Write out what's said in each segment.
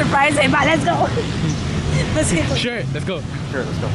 surprise है. Let's go. Let's go. Sure, let's go. Sure, let's go.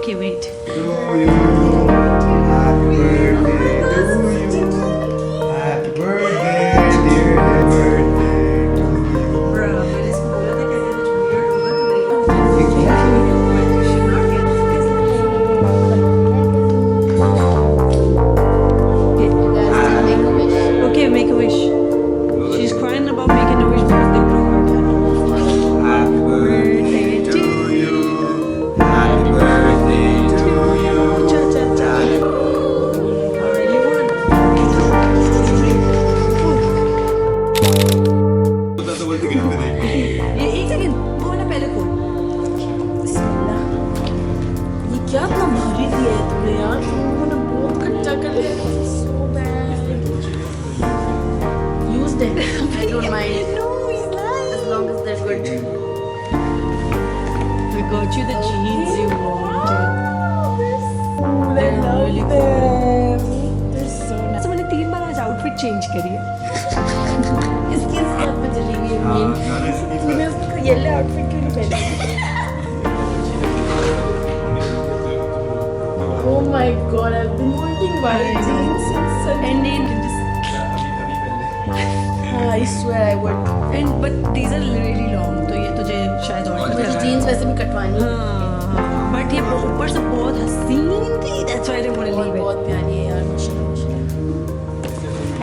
Okay, wait. Okay, make a wish. She's crying about making a wish because they broke her candle. Happy birthday to you. Happy birthday to you. Cha cha cha. Alright, you won. एक second वो वाला पहले खोल. बिस्मिल्लाह. ये क्या इतना भारी दिया है तुमने यार? तुमने बहुत खर्चा कर लिया. So bad. Use them. I don't mind. No, he's lying. As long as they're good. We got you the jeans you wanted. They're really cool. They're so nice. मैंने 3 बार आज आउटफिट चेंज करी है. इसकी स्कर्ट पे चली गई है. मैंने उसको येलो आउटफिट क्यों नहीं पहना? Oh my god, I've been wanting white jeans since and then just I swear I would. and but these are really long, तो ये तुझे शायद और मुझे जीन्स वैसे भी कटवानी है। बट ये ऊपर से बहुत हसीन थी, that's why I didn't want to leave it. बहुत प्यारी है यार, माशाल्लाह माशाल्लाह।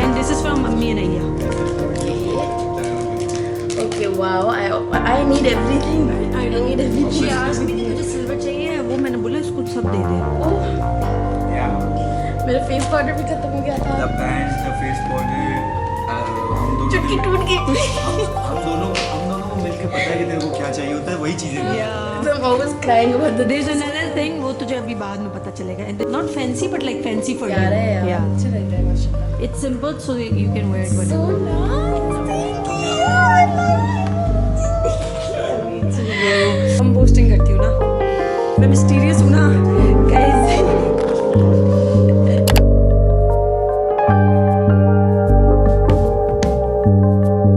And this is from mummy and Ayya. Okay, wow. I need everything. I need everything. She asked me कि तुझे सिल्वर चाहिए, वो मैंने बोला इसको सब दे दे. Yeah. मेरा फेस पाउडर भी खत्म हो गया था। The pants, the face powder, हम दोनों चुटकी टूट गई। हम दोनों को मिलके पता है कि तेरे को क्या चाहिए होता है, वही चीजें हैं। Yeah. So I'm always crying about the There's another thing, वो तुझे अभी बाद में पता चलेगा. And not fancy but like fancy for you. प्यारा है यार, Yeah. अच्छा लगता है माशाल्लाह। It's simple so you can wear it So whenever. nice. हम पोस्टिंग करती हूँ ना, मैं मिस्टीरियस हूँ ना गाइस।